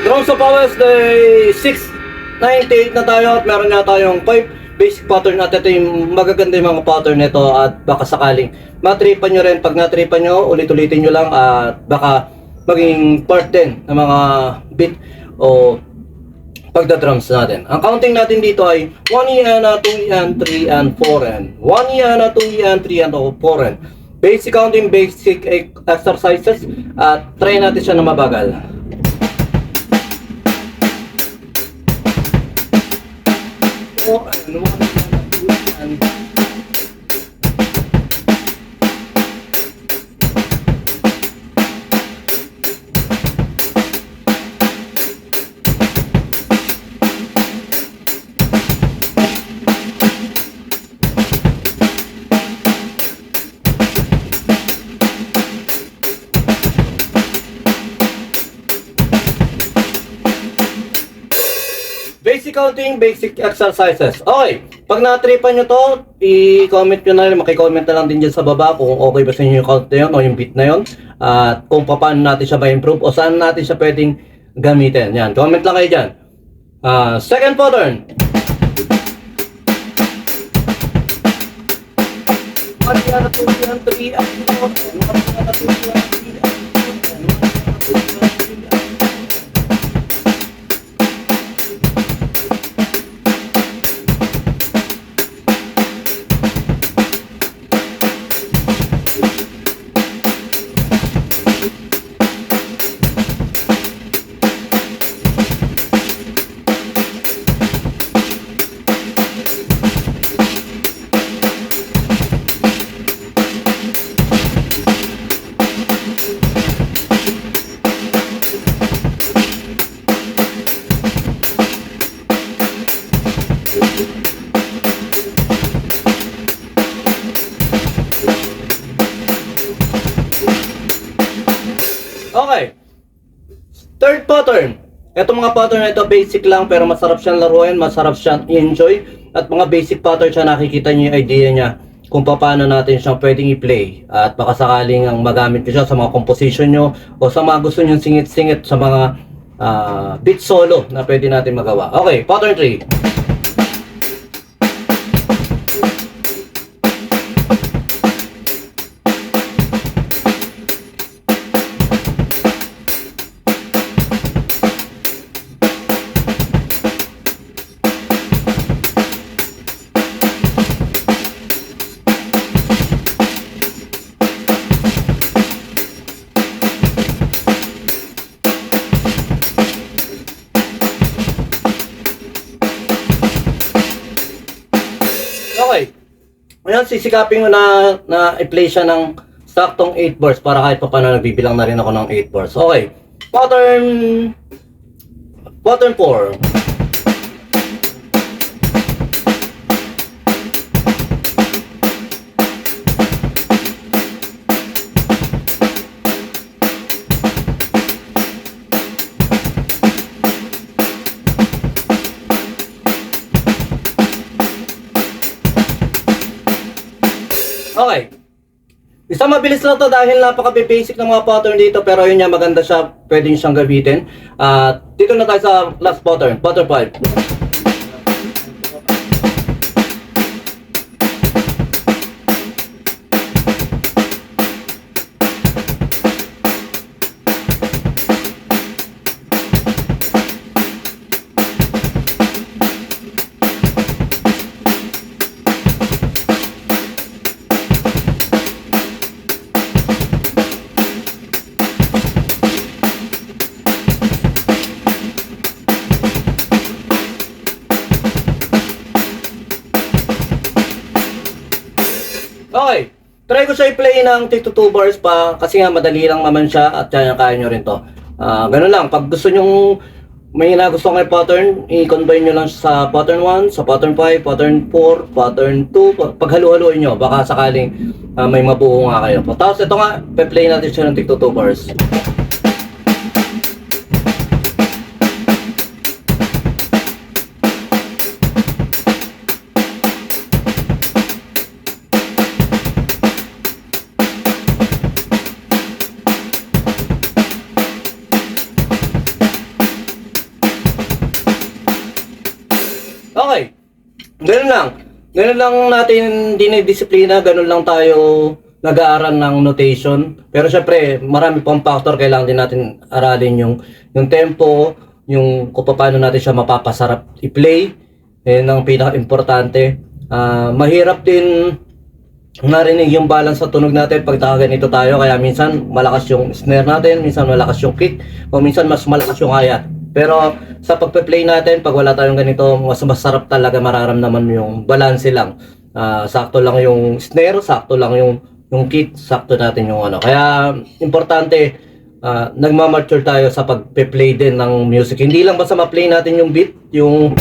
Drums of Powers Day 698 na tayo at meron nga tayong 5 basic pattern at ito yung magaganda yung mga pattern nito at baka sakaling matripan nyo rin. Pag natripan nyo, ulit-ulitin nyo lang at baka maging part din ng mga beat o pagda-drums natin. Ang counting natin dito ay 1 iana, 2 ian, 3 and 4 and 1 iana, 2 ian, 3 and 4 and basic counting, basic exercises at try natin siya na mabagal. And 1 iana, 2 ian. Basic counting, basic exercises. Okay, pag na-tripan nyo to, i-comment nyo na rin, makicomment na lang din dyan sa baba kung okay ba sa inyo yung count na yun o yung beat na yun. At kung paano natin siya ma-improve o saan natin siya pwedeng gamitin. Yan, comment lang kayo dyan. Second pattern. 1 iana, 2 ian, 3 and 4 and 1 iana, 2 ian, 3 and 4 and 1 iana, 2 ian, 3 and 4. Okay. Third pattern. Itong mga pattern na ito basic lang pero masarap siyang laruin, masarap siyang enjoy at mga basic pattern siya, nakikita niyo yung idea niya kung paano natin siyang pwedeng i-play at baka sakaling ang magamit ko siya sa mga composition nyo o sa mga gusto nyo singit-singit sa mga beat solo na pwede natin magawa. Okay, pattern 3. Okay. Ngayon, sisikapin ko na i-play siya ng saktong 8 bars para kahit pa paano nagbibilang na rin ako ng 8 bars. Okay. Pattern 4. Okay. Isang mabilis lang to dahil napaka-basic ng mga pattern dito pero yun nga maganda siya, pwedeng siyang gamitin. Dito na tayo sa last pattern, pattern 5. Okay, try ko siya i-play ng 2 bars pa kasi nga madali lang naman siya at kaya nyo rin to. Ganun lang, pag gusto nyong may nagustuhan kayo pattern, i-combine nyo lang sa pattern 1, sa pattern 5, pattern 4, pattern 2. Paghalo-haloin nyo, baka sakaling may mabuo nga kayo. Tapos ito nga, pe-play natin siya ng tig 2 bars. Okay. Ganun lang. Ganun lang natin dinidisiplina, ganun lang tayo nag-aaral ng notation. Pero syempre, marami pang factor, kailangan din natin aralin yung tempo, yung kung paano natin siya mapapasarap i-play. Yan ang pinaka-importante. Mahirap din narinig yung balance sa tunog natin pag ganito tayo, kaya minsan malakas yung snare natin, minsan malakas yung kick, o minsan mas malakas yung hi-hat. Pero sa pagpe-play natin, pag wala tayong ganito, mas masarap talaga, mararamdaman yung balance lang. Sakto lang yung snare, sakto lang yung kick, sakto natin yung ano. Kaya importante, nagmamature tayo sa pagpe-play din ng music. Hindi lang basta ma-play natin yung beat, yung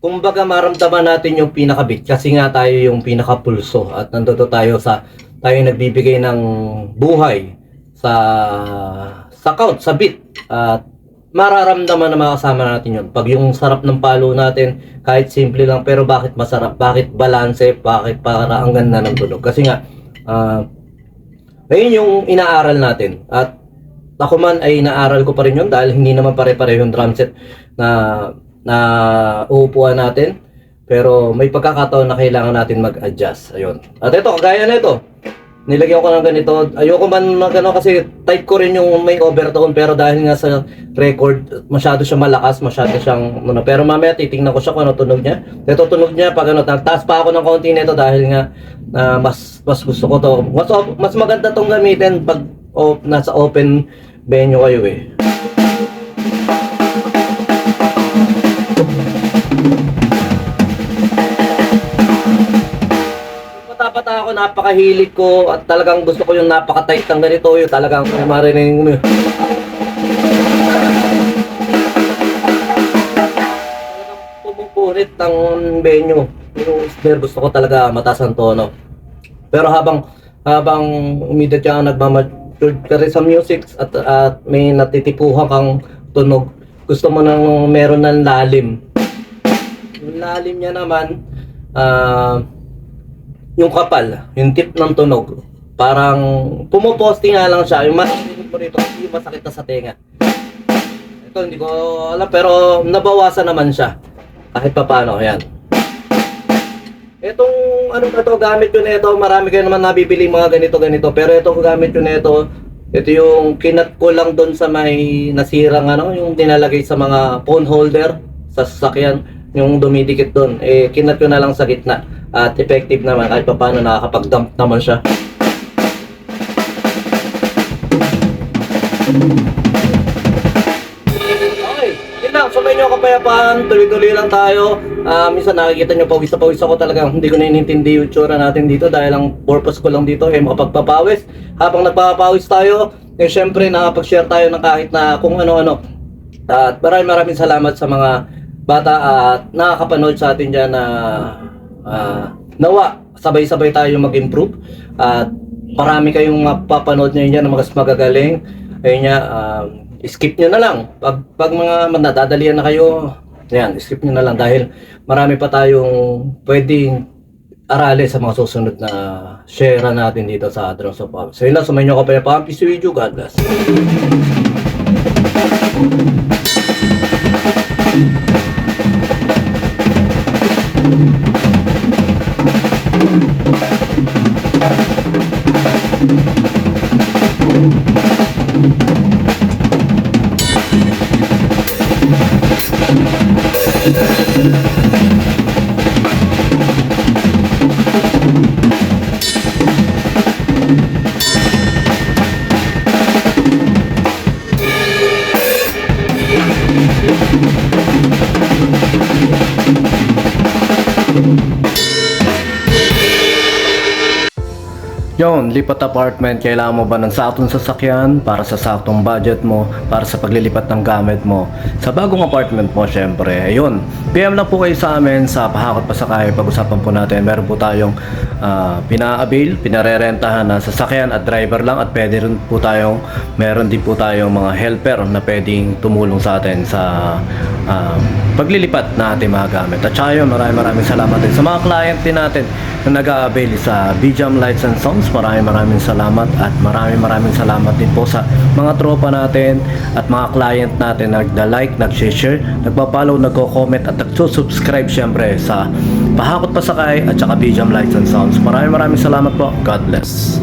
kumbaga maramdaman natin yung pinaka-beat kasi nga tayo yung pinaka-pulso at nandito tayo nagbibigay ng buhay sa count, sa beat, at mararamdaman na makasama natin yun. Pag yung sarap ng palo natin, kahit simple lang, pero bakit masarap, bakit balanse, bakit para ang ganda ng tunog. Kasi nga, ayun yung inaaral natin. At ako man ay inaaral ko pa rin yun dahil hindi naman pare-pareho yung drum set na uupuan natin. Pero may pagkakataon na kailangan natin mag-adjust. Ayun. At ito, kagaya na ito. Nilagyan ko ng ganito. Ayoko man magano kasi type ko rin yung may overtone, pero dahil nga sa record masyado siya malakas, masyado siyang ano, pero mamaya titingnan ko siya kung ano tunog niya. Ito tunog niya pag ano, taas pa ako ng konti nito dahil nga mas gusto ko to. Mas maganda tong gamitin pag nasa open venue kayo eh. Bata ako, napakahilig ko at talagang gusto ko yung napaka-tight ng ganito, yung talagang marinig mo. Talagang pumupurit ang venue. Yung snare gusto ko talaga mataas ang tono. Pero habang umidot ka nagmamature ka rin sa music at may natitipuhan kang tunog, gusto mo nang meron ng lalim. Yung lalim niya naman, yung kapal, yung tip ng tunog, parang pumuposte nga lang siya. Yung masakit mo rito, hindi masakit na sa tenga. Ito hindi ko alam, pero nabawasan naman siya kahit pa paano. Yan. Itong ano na to, gamit yun na ito, marami kayo naman nabibili mga ganito, pero ito gamit yun na ito yung kinat ko lang doon sa may nasirang ano, yung dinalagay sa mga phone holder sa sasakyan, yung dumidikit doon, kinat ko na lang sa gitna. At effective naman kahit pa paano, nakakapag-dump naman siya. Okay, yun lang. So may nyo kapayapaan, tuloy-tuloy lang tayo. Minsan nakikita nyo pawis na pawis ako, talagang hindi ko na inintindi yung tsura natin dito dahil ang purpose ko lang dito ay makapagpapawis. Habang nagpapawis tayo, syempre nakapag-share tayo ng kahit na kung ano-ano. At maraming salamat sa mga bata at nakakapanood sa atin dyan na nawa sabay-sabay tayo mag-improve at marami kayong mapapanood nyo dyan na mas magagaling. Ayun nga, skip nyo na lang pag mga nadadalian na kayo, yan, skip nyo na lang dahil marami pa tayong pwedeng aralin sa mga susunod na share natin dito sa Drums of Power. So yun lang, sumayin nyo ka pa. Peace with you, God bless. Yon, lipat apartment, kailangan mo ba ng saktong sasakyan para sa saktong budget mo, para sa paglilipat ng gamit mo sa bagong apartment mo, syempre. Ayun, PM lang po kayo sa amin sa Pahakot Pasakay. Pag-usapan po natin, meron po tayong pina-avail, pinarerentahan na sasakyan at driver lang, at pwede rin po tayong, meron din po tayong mga helper na pwedeng tumulong sa atin sa paglilipat na ating mga gamit. At saka yun, maraming salamat din sa mga client din natin na nag-a-avail sa BJAM Lights and Sounds. Maraming salamat, at maraming salamat din po sa mga tropa natin at mga client natin na nag-like, nag-share, nagpa-follow, nagko-comment at nag-subscribe syempre sa Pahakot Pasakay at saka BJAM Lights and Sounds. Maraming salamat po. God bless.